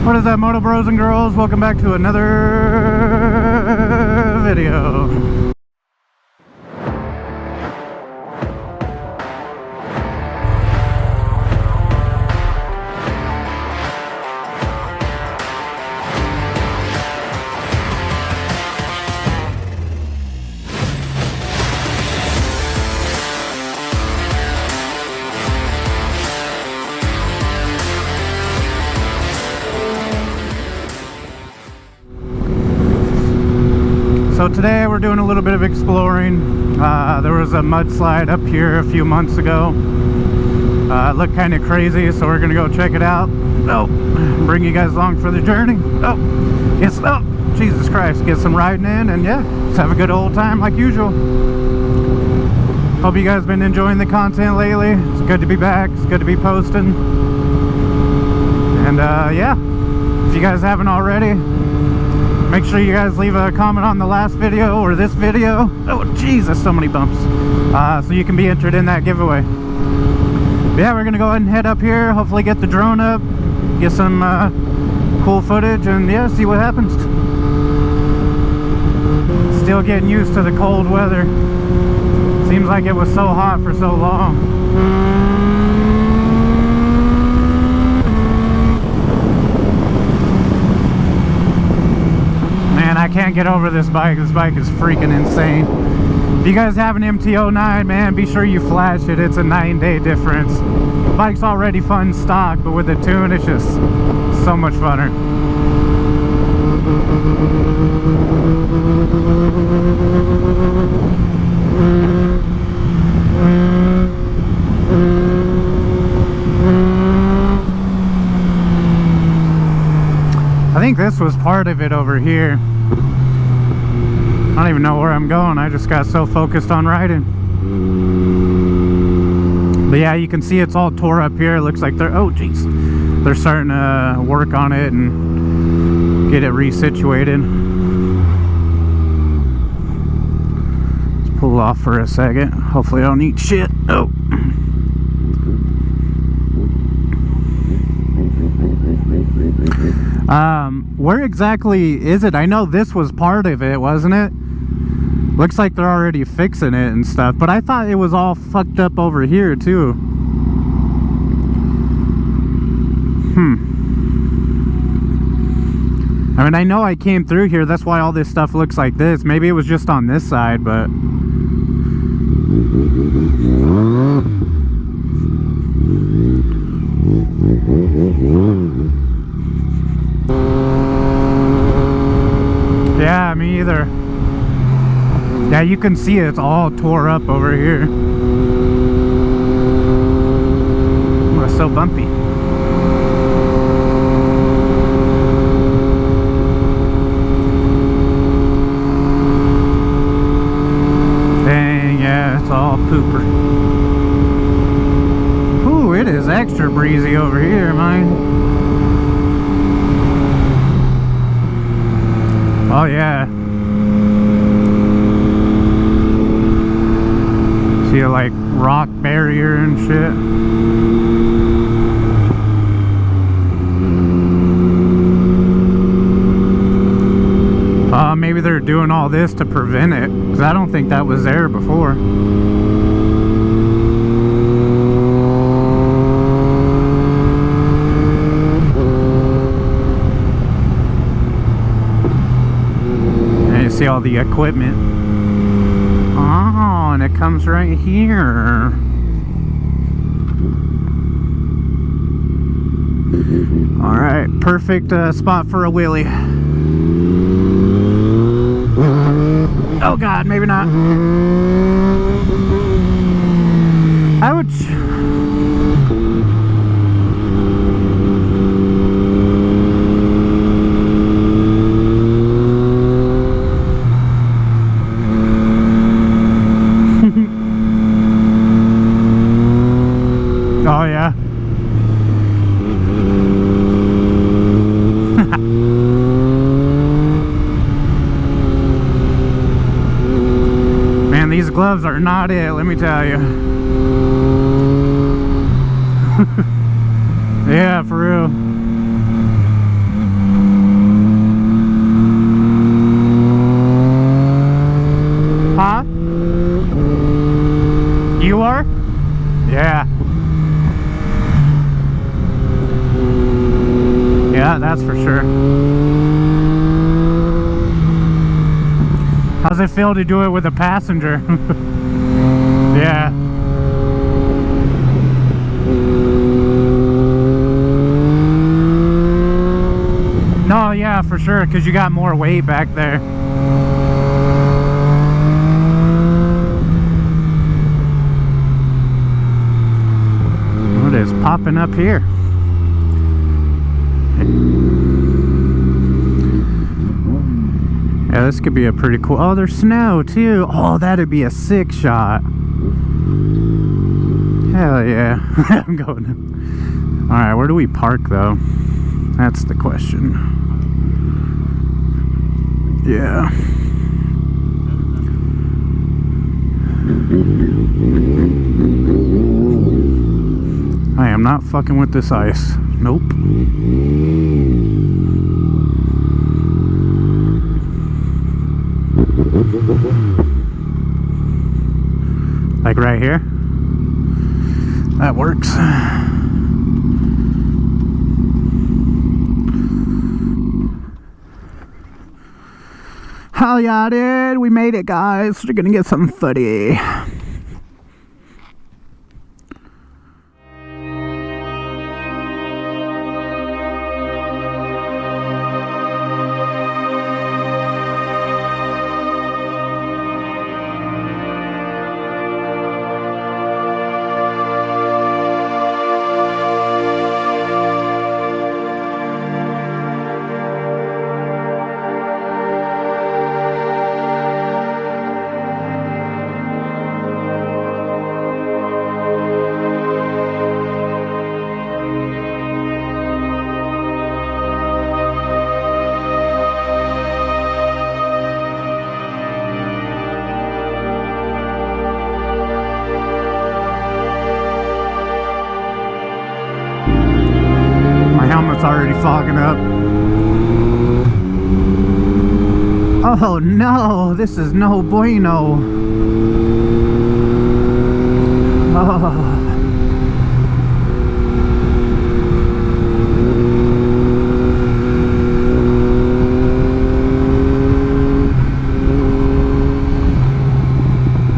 What is that, MotoBros and girls? Welcome back to another video. So today we're doing a little bit of exploring. There was a mudslide up here a few months ago. It looked kind of crazy, so we're gonna go check it out. Oh, bring you guys along for the journey. Oh, yes. Oh, Jesus Christ! Get some riding in, and yeah, just have a good old time like usual. Hope you guys been enjoying the content lately. It's good to be back. It's good to be posting. And yeah, if you guys haven't already, make sure you guys leave a comment on the last video or this video. Oh Jesus, so many bumps. So you can be entered in that giveaway. But yeah, we're gonna go ahead and head up here, hopefully get the drone up, get some cool footage, and yeah, see what happens. Still getting used to the cold weather. Seems like it was so hot for so long. I can't get over this bike. This bike is freaking insane. If you guys have an MT-09, man, be sure you flash it. It's a 9-day difference. The bike's already fun stock, but with the tune, it's just so much funner. I think this was part of it over here. I don't even know where I'm going. I just got so focused on riding. But yeah, you can see it's all tore up here. It looks like they're, oh geez, they're starting to work on it and get it resituated. Let's pull off for a second. Hopefully I don't eat shit. Oh. Where exactly is it? I know this was part of it, wasn't it? Looks like they're already fixing it and stuff, but I thought it was all fucked up over here too. I mean, I know I came through here, that's why all this stuff looks like this. Maybe it was just on this side, but yeah, me either. Yeah, you can see it's all tore up over here. Oh, it's so bumpy. Dang, yeah, it's all pooper. Ooh, it is extra breezy over here, man. Oh yeah. See a like rock barrier and shit. Maybe they're doing all this to prevent it, because I don't think that was there before. See all the equipment. Oh, and it comes right here. Alright, perfect spot for a wheelie. Oh god, maybe not. Ouch. Oh yeah. Man, these gloves are not it, let me tell you. Yeah, for real. That's for sure. How's it feel to do it with a passenger? Yeah. No, yeah, for sure, because you got more weight back there. What is popping up here? Yeah, this could be a pretty cool... Oh, there's snow, too. Oh, that'd be a sick shot. Hell yeah. I'm going... Alright, where do we park, though? That's the question. Yeah. I am not fucking with this ice. Nope. Like right here? That works. Hell yeah, dude. We made it, guys. We're gonna get some footy. Helmet's already fogging up. Oh no, this is no bueno. Oh.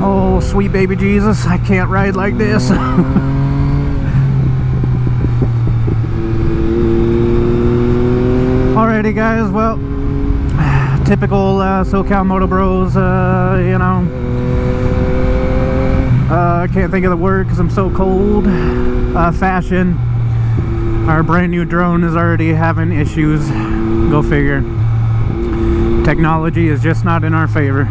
Oh, sweet baby Jesus, I can't ride like this. Alrighty guys, well, typical SoCal MotoBros, you know, I can't think of the word because I'm so cold, fashion. Our brand new drone is already having issues, go figure. Technology is just not in our favor.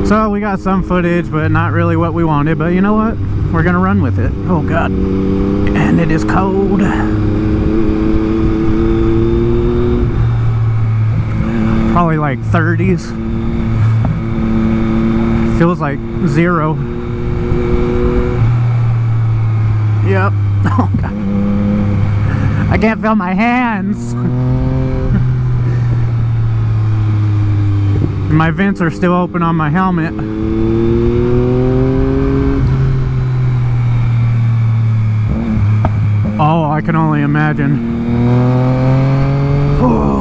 So we got some footage, but not really what we wanted, but you know what, we're gonna run with it. Oh god, and it is cold. Probably like 30s. Feels like 0. Yep. Oh god. I can't feel my hands. My vents are still open on my helmet. Oh, I can only imagine. Oh.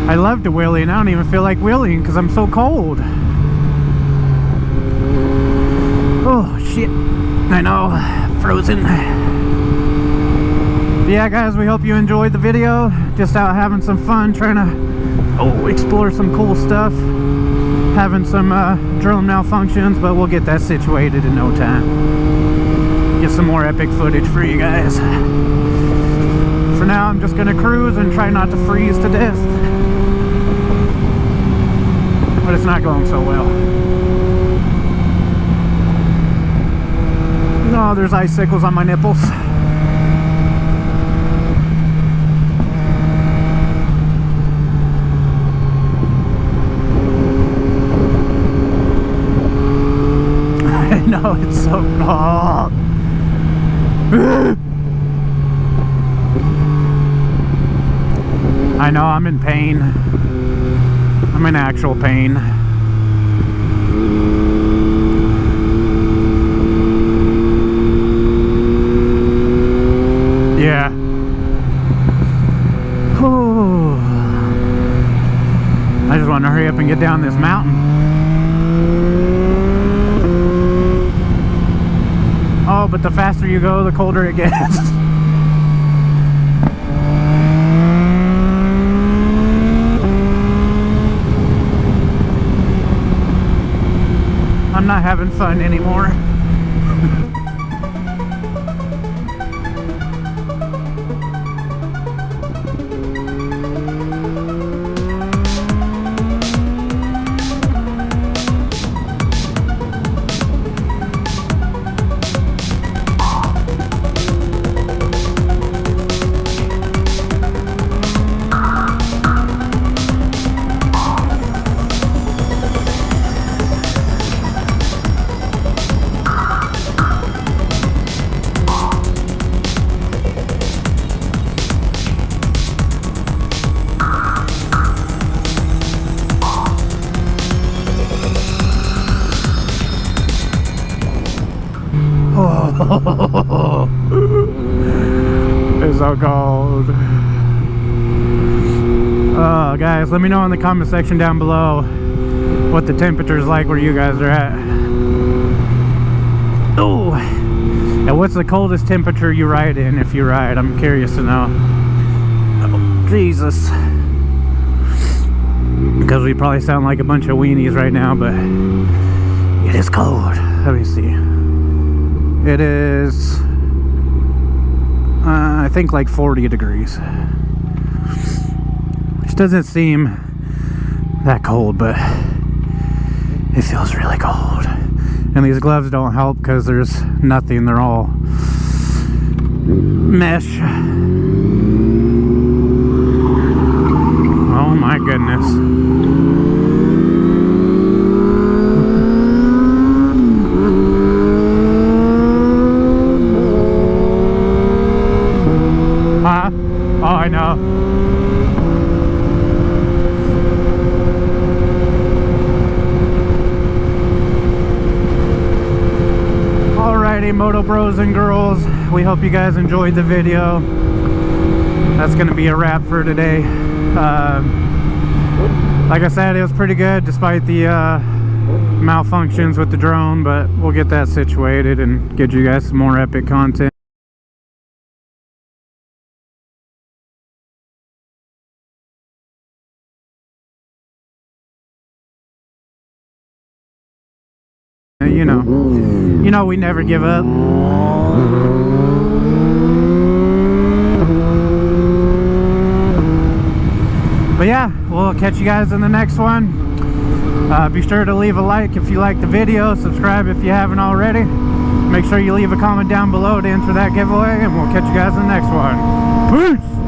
I love to wheelie and I don't even feel like wheeling because I'm so cold. Oh shit, I know, frozen. But yeah guys, we hope you enjoyed the video. Just out having some fun, trying to explore some cool stuff. Having some drone malfunctions, but we'll get that situated in no time. Get some more epic footage for you guys. For now, I'm just gonna cruise and try not to freeze to death. But it's not going so well. No, there's icicles on my nipples. I know, it's so cold. I know, I'm in pain. I'm in actual pain. Yeah. get down this mountain. Oh, but the faster you go, the colder it gets. I'm not having fun anymore. It's so cold. Oh, guys, let me know in the comment section down below what the temperature is like where you guys are at. Oh, and what's the coldest temperature you ride in if you ride? I'm curious to know. Oh, Jesus. Because we probably sound like a bunch of weenies right now, but it is cold. Let me see. It is, I think, like 40 degrees. Which doesn't seem that cold, but it feels really cold. And these gloves don't help because there's nothing. They're all mesh. Oh my goodness. Oh, I know. Alrighty, MotoBros and girls, we hope you guys enjoyed the video. That's gonna be a wrap for today. Like I said, it was pretty good despite the malfunctions with the drone, but we'll get that situated and get you guys some more epic content. You know we never give up. But yeah, we'll catch you guys in the next one. Be sure to leave a like if you like the video, subscribe if you haven't already. Make sure you leave a comment down below to enter that giveaway, and we'll catch you guys in the next one. Peace!